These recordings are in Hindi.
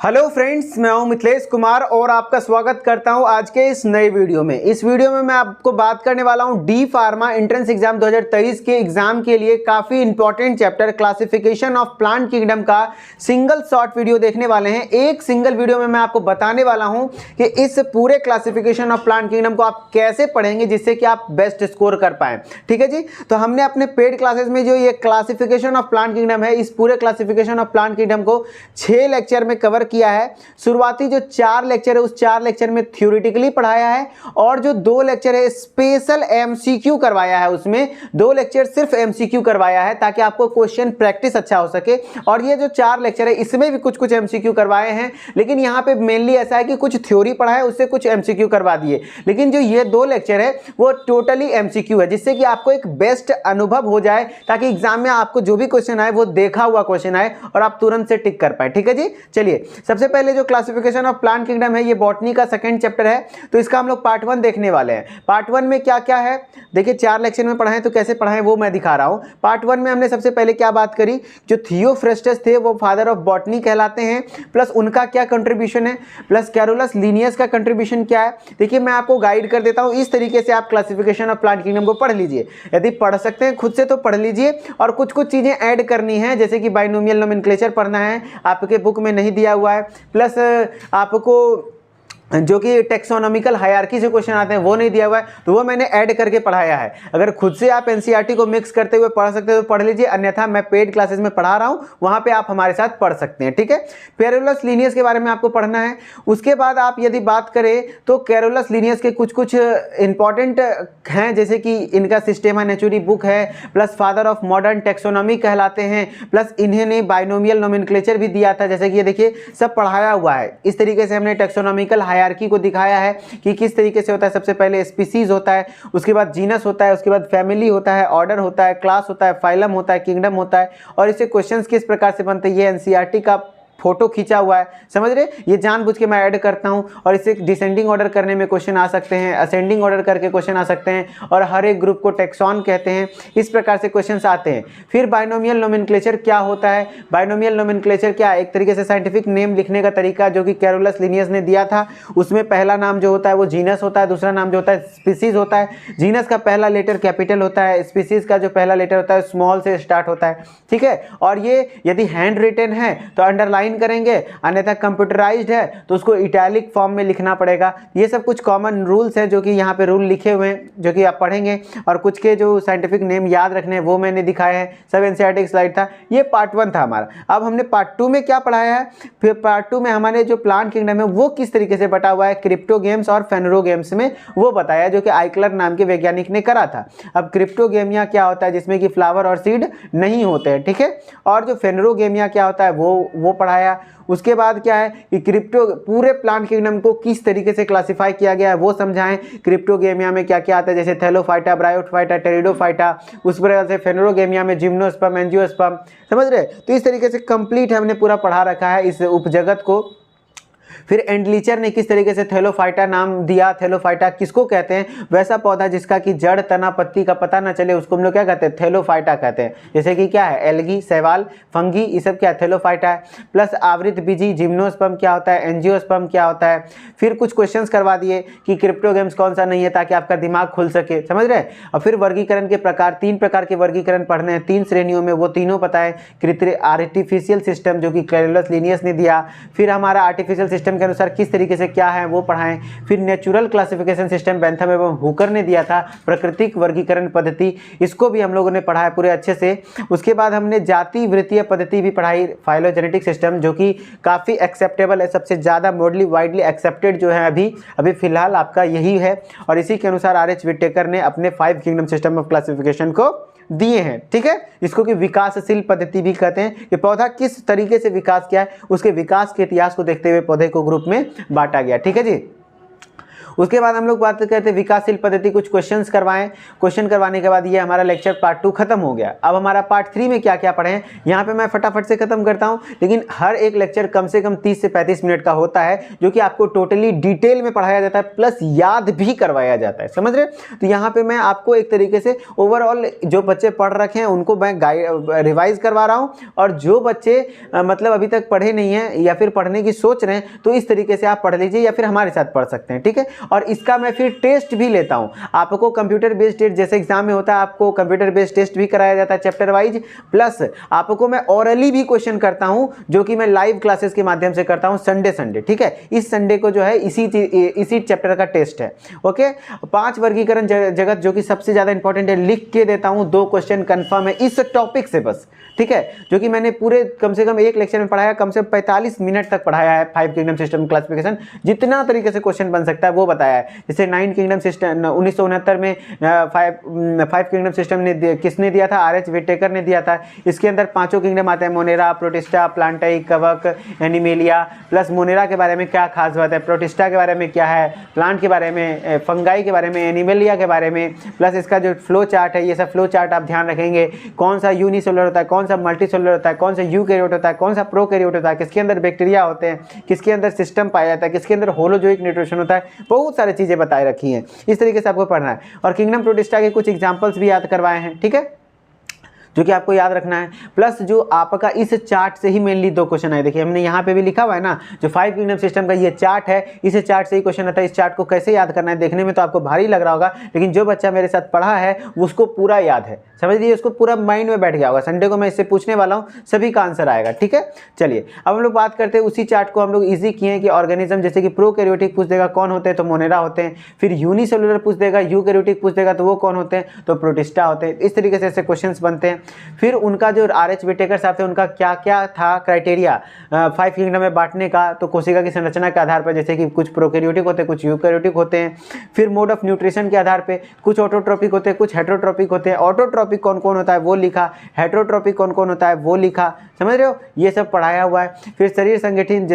हेलो फ्रेंड्स, मैं हूं मिथिलेश कुमार और आपका स्वागत करता हूं आज के इस नए वीडियो में। इस वीडियो में मैं आपको बात करने वाला हूं डी फार्मा एंट्रेंस एग्जाम 2023 के एग्जाम के लिए काफ़ी important chapter classification of plant kingdom का सिंगल शॉर्ट वीडियो देखने वाले हैं। एक सिंगल वीडियो में मैं आपको बताने वाला हूं कि इस पूरे क्लासिफिकेशन ऑफ प्लांट किंगडम को आप कैसे पढ़ेंगे जिससे कि आप बेस्ट स्कोर कर पाएँ। ठीक है जी, तो हमने अपने पेड क्लासेस में जो ये क्लासिफिकेशन ऑफ प्लांट किंगडम है, इस पूरे क्लासिफिकेशन ऑफ प्लांट किंगडम को 6 लेक्चर में कवर किया है। शुरुआती जो 4 लेक्चर है उस 4 लेक्चर में थ्योरेटिकली पढ़ाया है और जो 2 लेक्चर है स्पेशल एमसीक्यू करवाया है। उसमें 2 लेक्चर सिर्फ एमसीक्यू करवाया है ताकि आपको क्वेश्चन प्रैक्टिस अच्छा हो सके। और ये जो 4 लेक्चर है इसमें भी कुछ कुछ एमसीक्यू करवाए हैं, लेकिन यहाँ पे मेनली ऐसा है कि कुछ थ्योरी पढ़ा है उससे कुछ एमसीक्यू करवा दिए, लेकिन जो ये 2 लेक्चर है वो टोटली एमसीक्यू है, जिससे कि आपको एक बेस्ट अनुभव हो जाए ताकि एग्जाम में आपको जो भी क्वेश्चन आए वो देखा हुआ क्वेश्चन आए और आप तुरंत से टिक कर पाए। ठीक है जी, चलिए सबसे पहले जो क्लासिफिकेशन ऑफ प्लांट किंगडम है ये बॉटनी का सेकंड चैप्टर है, तो इसका हम लोग पार्ट 1 देखने वाले हैं। पार्ट 1 में क्या क्या है देखिए, 4 लेक्चर में पढ़ाएं तो कैसे पढ़ाएं वो मैं दिखा रहा हूं। पार्ट 1 में हमने सबसे पहले क्या बात करी, जो थियोफ्रेस्टस थे वो फादर ऑफ बॉटनी कहलाते हैं, प्लस उनका क्या कंट्रीब्यूशन है, प्लस कैरोलस लीनियस का कंट्रीब्यूशन क्या है। देखिए मैं आपको गाइड कर देता हूं, इस तरीके से आप क्लासिफिकेशन ऑफ प्लांट किंगडम को पढ़ लीजिए। यदि पढ़ सकते हैं खुद से तो पढ़ लीजिए, और कुछ कुछ चीजें ऐड करनी है, जैसे कि बाइनोमियल नोमेनक्लेचर पढ़ना है, आपके बुक में नहीं दिया हुआ है, प्लस आपको जो कि टेक्सोनॉमिकल हायरार्की से क्वेश्चन आते हैं वो नहीं दिया हुआ है, तो वो मैंने ऐड करके पढ़ाया है। अगर खुद से आप एनसीईआरटी को मिक्स करते हुए पढ़ सकते हो तो पढ़ लीजिए, अन्यथा मैं पेड क्लासेस में पढ़ा रहा हूँ, वहाँ पे आप हमारे साथ पढ़ सकते हैं। ठीक है, कैरोलस लीनियस के बारे में आपको पढ़ना है। उसके बाद आप यदि बात करें तो कैरोलस लीनियस के कुछ कुछ इंपॉर्टेंट हैं, जैसे कि इनका सिस्टेमा नेचुरी बुक है, plus father of modern taxonomy कहलाते हैं, प्लस इन्होंने बाइनोमियल नोमेनक्लेचर भी दिया था, जैसे कि ये देखिए सब पढ़ाया हुआ है। इस तरीके से हमने टेक्सोनॉमिकल हायरार्की को दिखाया है कि किस तरीके से होता है। सबसे पहले स्पीसीज होता है, उसके बाद जीनस होता है, उसके बाद फैमिली होता है, ऑर्डर होता है, क्लास होता है, फाइलम होता है, किंगडम होता है, और इससे क्वेश्चंस किस प्रकार से बनते हैं ये एनसीईआरटी का फोटो खींचा हुआ है, समझ रहे। ये जानबूझ के मैं ऐड करता हूं, और इससे डिसेंडिंग ऑर्डर करने में क्वेश्चन आ सकते हैं, असेंडिंग ऑर्डर करके क्वेश्चन आ सकते हैं, और हर एक ग्रुप को टेक्सॉन कहते हैं। इस प्रकार से क्वेश्चंस आते हैं। फिर बाइनोमियल नोमेनक्लेचर क्या होता है, बाइनोमियल नोमेनक्लेचर क्या है, एक तरीके से साइंटिफिक नेम लिखने का तरीका जो कि कैरोलस लीनियस ने दिया था। उसमें पहला नाम जो होता है वो जीनस होता है, दूसरा नाम जो होता है स्पीसीज होता है। जीनस का पहला लेटर कैपिटल होता है, स्पीसीज का जो पहला लेटर होता है स्मॉल से स्टार्ट होता है। ठीक है, और ये यदि हैंड रिटन है तो अंडरलाइन करेंगे, अन्यथा कंप्यूटराइज्ड है तो उसको इटैलिक फॉर्म में लिखना पड़ेगा। ये सब कुछ कॉमन रूल्स हैं जो कि यहाँ पे रूल लिखे हुए हैं जो कि आप पढ़ेंगे, और कुछ के जो साइंटिफिक नेम याद रखने हैं वो मैंने दिखाए हैं। सब एनसीईआरटी स्लाइड था। ये पार्ट 1 था हमारा। अब हमने पार्ट 2 में क्या पढ़ाया है, फिर पार्ट 2 में हमारे जो प्लांट किंगडम है वो किस तरीके से बटा हुआ है क्रिप्टोगेम्स और फेनरोगेम्स में, वो बताया जो कि आइक्लर नाम के वैज्ञानिक ने करा था। अब क्रिप्टोगेमिया क्या होता है, जिसमें कि फ्लावर और सीड नहीं होते हैं। ठीक है, और जो फेनरोगेमिया क्या होता है वो पढ़ाया। उसके बाद क्या है कि क्रिप्टो पूरे प्लांट किंगडम को किस तरीके से क्लासिफाई किया गया है वो समझाएं। क्रिप्टोगेमिया में क्या क्या आता है, जैसे थैलोफाइटा, ब्रायोफाइटा, टेरिडोफाइटा, उस प्रकार से फेनरोगेमिया में जिम्नोस्पर्म, एंजियोस्पर्म, समझ रहे। तो इस तरीके से कंप्लीट हमने पूरा पढ़ा रखा है इस उपजगत को। फिर एंडलीचर ने किस तरीके से थैलोफाइटा नाम दिया, थैलोफाइटा किसको कहते हैं, वैसा पौधा जिसका कि जड़, तना, पत्ती का पता ना चले उसको हम लोग क्या कहते हैं, थैलोफाइटा कहते हैं। जैसे कि क्या है, एल्गी, शैवाल, फंगी, ये सब क्या है, थैलोफाइटा है। प्लस आवृत बीजी, जिम्नोस्पर्म क्या होता है, एंजियोस्पर्म क्या होता है। फिर कुछ क्वेश्चंस करवा दिए कि क्रिप्टोगेम्स कौन सा नहीं है ताकि आपका दिमाग खुल सके, समझ रहे। और फिर वर्गीकरण के प्रकार, 3 प्रकार के वर्गीकरण पढ़ने हैं 3 श्रेणियों में, वो तीनों पता है। आर्टिफिशियल सिस्टम जो कि कैरोलस लीनियस ने दिया, फिर हमारा आर्टिफिशियल सिस्टम के अनुसार किस तरीके से क्या है वो पढ़ाएं। फिर नेचुरल क्लासिफिकेशन सिस्टम बेंथम एवं हुकर ने दिया था, प्राकृतिक वर्गीकरण पद्धति, इसको भी हम लोगों ने पढ़ा है पूरे अच्छे से। उसके बाद हमने जाति वृत्तीय पद्धति भी पढ़ाई, फाइलोजेनेटिक सिस्टम, जो कि काफ़ी एक्सेप्टेबल है, सबसे ज़्यादा मोडली वाइडली एक्सेप्टेड जो है अभी फिलहाल आपका यही है। और इसी के अनुसार आर एच विटेकर ने अपने 5 किंगडम सिस्टम ऑफ क्लासिफिकेशन को दिए हैं। ठीक है, इसको कि विकासशील पद्धति भी कहते हैं कि पौधा किस तरीके से विकास किया है, उसके विकास के इतिहास को देखते हुए पौधे को ग्रुप में बांटा गया। ठीक है जी। उसके बाद हम लोग बात करते हैं विकासशील पद्धति, कुछ क्वेश्चंस करवाएं। क्वेश्चन करवाने के बाद ये हमारा लेक्चर पार्ट 2 खत्म हो गया। अब हमारा पार्ट 3 में क्या क्या पढ़े हैं यहाँ पे मैं फटाफट से खत्म करता हूँ, लेकिन हर एक लेक्चर कम से कम 30 से 35 मिनट का होता है, जो कि आपको टोटली डिटेल में पढ़ाया जाता है, प्लस याद भी करवाया जाता है, समझ रहे। तो यहाँ पे मैं आपको एक तरीके से ओवरऑल जो बच्चे पढ़ रखे हैं उनको मैं रिवाइज करवा रहा हूँ, और जो बच्चे मतलब अभी तक पढ़े नहीं हैं या फिर पढ़ने की सोच रहे हैं तो इस तरीके से आप पढ़ लीजिए या फिर हमारे साथ पढ़ सकते हैं, ठीक है। और इसका मैं फिर टेस्ट भी लेता हूँ, आपको कंप्यूटर बेस्ड टेस्ट जैसे एग्जाम में होता है, आपको कंप्यूटर बेस्ड टेस्ट भी कराया जाता है चैप्टर वाइज, प्लस आपको मैं ऑरली भी क्वेश्चन करता हूँ, जो कि मैं लाइव क्लासेस के माध्यम से करता हूँ संडे, ठीक है। इस संडे को जो है इसी चैप्टर का टेस्ट है, ओके। 5 वर्गीकरण जगत जो कि सबसे ज्यादा इंपॉर्टेंट है, लिख के देता हूँ, 2 क्वेश्चन कंफर्म है इस टॉपिक से बस, ठीक है, जो कि मैंने पूरे कम से कम एक लेक्चर में पढ़ाया, कम से कम 45 मिनट तक पढ़ाया है। 5 किंगडम सिस्टम क्लासिफिकेशन जितना तरीके से क्वेश्चन बन सकता है वो बताया है। जैसे 9 किंगडम सिस्टम 1969 में 5 किंगडम सिस्टम ने किसने दिया था, आर एच विटेकर ने दिया था। इसके अंदर 5 किंगडम आते हैं, मोनेरा, प्रोटिस्टा, प्लांटाई, कवक, एनिमेलिया। प्लस मोनेरा के बारे में क्या खास बात है, प्रोटिस्टा के बारे में क्या है, प्लांट के बारे में, फंगाई के बारे में, एनिमेलिया के बारे में, प्लस इसका जो फ्लो चार्ट है, ये सब फ्लो चार्ट आप ध्यान रखेंगे। कौन सा यूनिसेलुलर होता है, कौन सा मल्टीसेलुलर होता है, कौन सा यूकैरियोट होता है, कौन सा प्रोकैरियोट होता है, किसके अंदर बैक्टीरिया होते हैं, किसके अंदर सिस्टम पाया जाता है, किसके अंदर होलोजोइक न्यूट्रिशन होता है, बहुत सारी चीजें बताई रखी हैं। इस तरीके से आपको पढ़ना है। और किंगडम प्रोटिस्टा के कुछ एग्जांपल्स भी याद करवाए हैं, ठीक है, जो कि आपको याद रखना है। प्लस जो आपका इस चार्ट से ही मेनली 2 क्वेश्चन आए, देखिए हमने यहाँ पे भी लिखा हुआ है ना, जो 5 किंगडम सिस्टम का ये चार्ट है, इस चार्ट से ही क्वेश्चन आता है। इस चार्ट को कैसे याद करना है, देखने में तो आपको भारी लग रहा होगा, लेकिन जो बच्चा मेरे साथ पढ़ा है उसको पूरा याद है, समझ लीजिए, उसको पूरा माइंड में बैठ गया होगा। संडे को मैं इससे पूछने वाला हूँ, सभी का आंसर आएगा, ठीक है। चलिए अब हम लोग बात करते हैं, उसी चार्ट को हम लोग इजी किए हैं कि ऑर्गेनिज्म, जैसे कि प्रोकैरियोटिक पूछ देगा कौन होते हैं तो मोनेरा होते हैं, फिर यूनिसेलुलर पूछ देगा, यूकैरियोटिक पूछ देगा तो वो कौन होते हैं तो प्रोटिस्टा होते हैं। इस तरीके से ऐसे क्वेश्चंस बनते हैं। फिर उनका जो आर एच विटेकर साहब थे, उनका क्या क्या था क्राइटेरिया 5 किंगडम में बांटने का, तो कोशिका की संरचना के आधार पर, जैसे कि कुछ प्रोकैरियोटिक होते हैं, कुछ यूकैरियोटिक होते हैं। फिर मोड ऑफ न्यूट्रिशन के आधार पे कुछ ऑटोट्रोपिक होते हैं, कुछ हेटेरोट्रोपिक होते हैं। ऑटोट्रोपिक कौन कौन होता है वो लिखा, हेटेरोट्रोपिक कौन कौन होता है वो लिखा, समझ रहे हो, ये सब पढ़ाया हुआ है। फिर शरीर संगठन,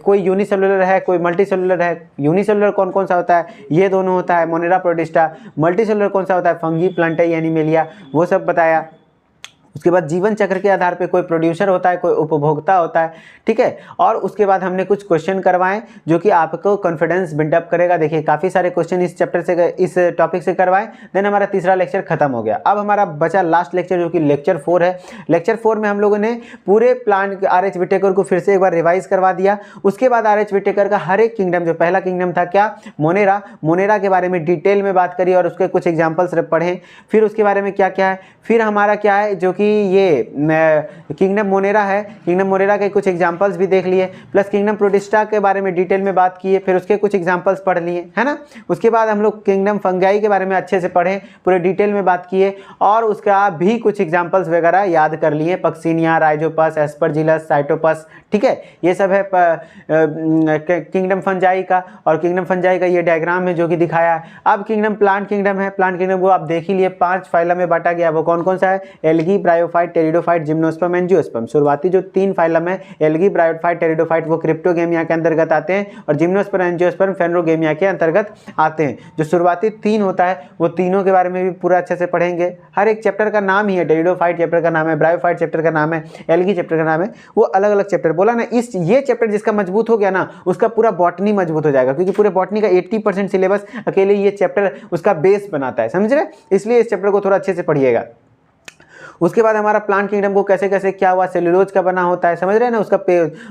कोई यूनिसेलुलर है, कोई मल्टीसेलुलर है। यूनिसेलुलर कौन कौन सा होता है, ये दोनों होता है, मोनेरा, प्रोटिस्टा। मल्टीसेलुलर कौन सा होता है, फंगी, प्लांटाई, एनिमेलिया, वो सब बताया। उसके बाद जीवन चक्र के आधार पे कोई प्रोड्यूसर होता है, कोई उपभोक्ता होता है, ठीक है। और उसके बाद हमने कुछ क्वेश्चन करवाए जो कि आपको कॉन्फिडेंस बिल्डअप करेगा। देखिए काफ़ी सारे क्वेश्चन इस चैप्टर से, इस टॉपिक से करवाए। देन हमारा तीसरा लेक्चर खत्म हो गया। अब हमारा बचा लास्ट लेक्चर, जो कि लेक्चर 4 है। लेक्चर 4 में हम लोगों ने पूरे प्लान आर एच विटेकर को फिर से एक बार रिवाइज करवा दिया। उसके बाद आर एच विटेकर का हर एक किंगडम, जो पहला किंगडम था क्या, मोनेरा, मोनेरा के बारे में डिटेल में बात करी और उसके कुछ एग्जाम्पल्स पढ़े। फिर उसके बारे में क्या क्या है, फिर हमारा क्या है, जो कि ये किंगडम मोनेरा है, किंगडम मोनेरा के कुछ एग्जांपल्स भी देख लिए। प्लस किंगडम प्रोटिस्टा के बारे में डिटेल में बात की है, फिर उसके कुछ एग्जांपल्स पढ़ लिए, है ना। उसके बाद हम लोग किंगडम फंगाई के बारे में अच्छे से पढ़े, पूरे डिटेल में बात किए, और उसका भी कुछ एग्जांपल्स वगैरह याद कर लिए, पक्सिनिया, राइजोपस, एस्परजिलस, साइटोपस, ठीक है, ये सब है किंगडम फंजाई का। और किंगडम फंजाई का ये डायग्राम है जो कि दिखाया है। अब किंगडम प्लांट किंगडम है, प्लांट किंगडम को आप देख ही लिए, 5 फाइलम में बांटा गया। वो कौन कौन सा है, algae, bryophyte, pteridophyte, gymnosperm, angiosperm. शुरुआती जो 3 फाइलम है, एल्गी, ब्रायोफाइट, टेरिडोफाइट, वो क्रिप्टोगेमिया के अंतर्गत आते हैं, और जिम्नोस्पर्म, एंजियोस्पर्म फेनरोगेमिया के अंतर्गत आते हैं। जो शुरुआती 3 होता है वो तीनों के बारे में भी पूरा अच्छे से पढ़ेंगे। हर एक चैप्टर का नाम ही है, टेरिडोफाइट चैप्टर का नाम है, ब्रायोफाइट चैप्टर का नाम है, एल्गी चैप्टर का नाम है, वो अलग अलग चैप्टर बोला ना। इस ये चैप्टर जिसका मजबूत हो गया ना, उसका पूरा बॉटनी मजबूत हो जाएगा, क्योंकि पूरे बॉटनी का 80% सिलेबस अकेले ये चैप्टर उसका बेस बनाता है, समझ रहे। इसलिए इस चैप्टर को थोड़ा अच्छे से पढ़िएगा। उसके बाद हमारा प्लांट किंगडम को कैसे कैसे क्या हुआ, सेलुलोज का बना होता है, समझ रहे हैं ना। उसका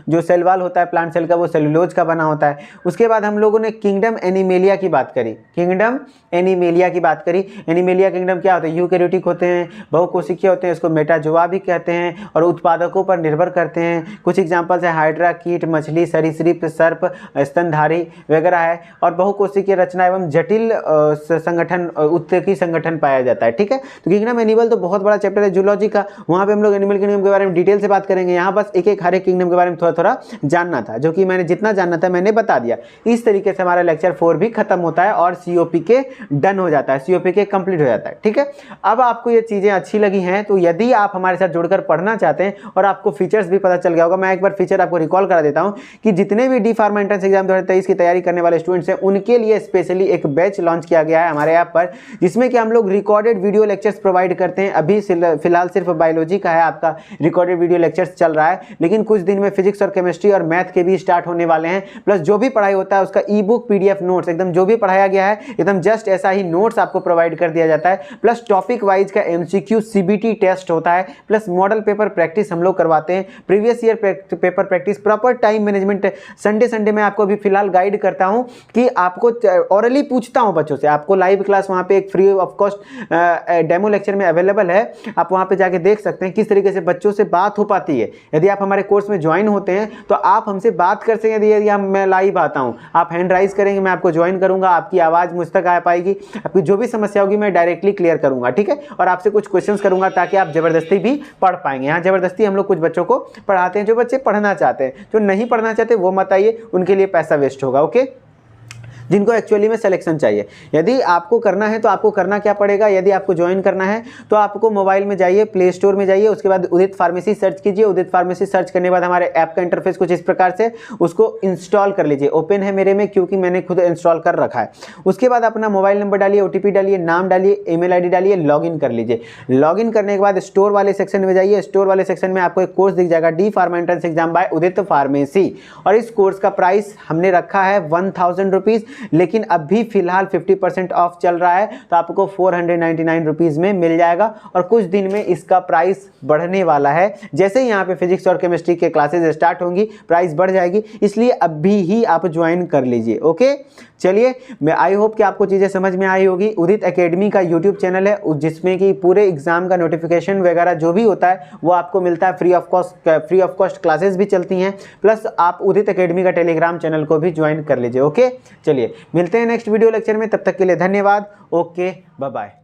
जो सेल वाल होता है प्लांट सेल का, वो सेलुलोज का बना होता है। उसके बाद हम लोगों ने किंगडम एनिमेलिया की बात करी, किंगडम एनिमेलिया की बात करी। एनिमेलिया किंगडम क्या होता है, यूकैरियोटिक होते हैं, बहुकोशिकीय होते हैं, उसको मेटाजोआ भी कहते हैं, और उत्पादकों पर निर्भर करते हैं। कुछ एग्जाम्पल्स है, हाइड्रा, कीट, मछली, सरीसृप, सर्प, स्तनधारी वगैरह है। और बहुकोशिकीय रचना एवं जटिल संगठन, उत्तेकी संगठन पाया जाता है, ठीक है। तो किंगडम एनिमल तो बहुत बड़ा चैप्टर है, जूलॉजी का, वहाँ पे हम लोग एनिमल किंगडम के बारे में डिटेल से बात करेंगे। यहाँ बस एक एक हर एक किंगडम के बारे में थोड़ा थोड़ा जानना था, जो कि मैंने जितना जानना था मैंने बता दिया। इस तरीके से हमारा लेक्चर 4 भी खत्म होता है और COP के डन हो जाता है, COP के कंप्लीट हो जाता है। ठीक है, अब आपको ये चीज़ें अच्छी लगी हैं तो यदि आप हमारे साथ जुड़कर पढ़ना चाहते हैं और आपको फीचर्स भी पता चल गया होगा, मैं एक बार फीचर आपको रिकॉल करा देता हूँ कि जितने भी डी फार्मा एंट्रेंस एग्जाम 2023 की तैयारी करने वाले स्टूडेंट्स हैं उनके लिए स्पेशली एक बैच लॉन्च किया गया है हमारे ऐप पर, जिसमें कि हम लोग रिकॉर्डेड वीडियो लेक्चर्स प्रोवाइड करते हैं। अभी फिलहाल सिर्फ बायोलॉजी का है आपका रिकॉर्डेड वीडियो लेक्चर्स चल रहा है, लेकिन कुछ दिन में फिजिक्स और केमिस्ट्री और मैथ के भी स्टार्ट होने वाले हैं। प्लस जो भी पढ़ाई होता है उसका ई बुक PDF नोट्स, एकदम जो भी पढ़ाया गया है एकदम जस्ट ऐसा ही नोट्स आपको प्रोवाइड कर दिया जाता है। प्लस टॉपिक वाइज का MCQ CBT टेस्ट होता है, प्लस मॉडल पेपर प्रैक्टिस हम लोग करवाते हैं, previous year paper practice, proper time management. Sunday में आपको अभी फिलहाल गाइड करता हूं कि आपको ऑरली पूछता हूं बच्चों से, आपको लाइव क्लास वहां पे एक free of cost demo lecture में अवेलेबल है, आप वहां पे जाके देख सकते हैं किस तरीके से बच्चों से बात हो पाती है। यदि आप हमारे कोर्स में ज्वाइन होते हैं तो आप हमसे बात कर सकें। यदि मैं लाइव आता हूं, आप हैंड राइज करेंगे, मैं आपको ज्वाइन करूंगा, आपकी आवाज़ मुझ तक आ पाएगी, आपकी जो भी समस्या होगी मैं डायरेक्टली क्लियर करूंगा। ठीक है, और आपसे कुछ क्वेश्चंस करूंगा ताकि आप जबरदस्ती भी पढ़ पाएंगे। यहाँ जबरदस्ती हम लोग कुछ बच्चों को पढ़ाते हैं, जो बच्चे पढ़ना चाहते हैं, जो नहीं पढ़ना चाहते वो मत आइए, उनके लिए पैसा वेस्ट होगा। ओके, जिनको एक्चुअली में सिलेक्शन चाहिए। यदि आपको करना है तो आपको करना क्या पड़ेगा, यदि आपको ज्वाइन करना है तो आपको मोबाइल में जाइए, प्ले स्टोर में जाइए, उसके बाद उदित फार्मेसी सर्च कीजिए। उदित फार्मेसी सर्च करने के बाद हमारे ऐप का इंटरफेस कुछ इस प्रकार से, उसको इंस्टॉल कर लीजिए। ओपन है मेरे में क्योंकि मैंने खुद इंस्टॉल कर रखा है। उसके बाद अपना मोबाइल नंबर डालिए, OTP डालिए, नाम डालिए, email ID डालिए, लॉगिन कर लीजिए। लॉगिन करने के बाद स्टोर वाले सेक्शन में जाइए। स्टोर वाले सेक्शन में आपको एक कोर्स दिख जाएगा, D pharma entrance exam by Udit pharmacy, और इस कोर्स का प्राइस हमने रखा है 1000 रुपीज़, लेकिन अभी फिलहाल 50% ऑफ चल रहा है तो आपको 499 रुपीज में मिल जाएगा, और कुछ दिन में इसका प्राइस बढ़ने वाला है। जैसे ही यहाँ पे फिजिक्स और केमिस्ट्री के क्लासेस स्टार्ट होंगी प्राइस बढ़ जाएगी, इसलिए अभी ही आप ज्वाइन कर लीजिए। ओके, चलिए, मैं आई होप कि आपको चीज़ें समझ में आई होगी। उदित एकेडमी का यूट्यूब चैनल है जिसमें कि पूरे एग्जाम का नोटिफिकेशन वगैरह जो भी होता है वो आपको मिलता है, फ्री ऑफ कॉस्ट क्लासेस भी चलती हैं। प्लस आप उदित एकेडमी का टेलीग्राम चैनल को भी ज्वाइन कर लीजिए। ओके, चलिए मिलते हैं नेक्स्ट वीडियो लेक्चर में, तब तक के लिए धन्यवाद। Okay, bye bye.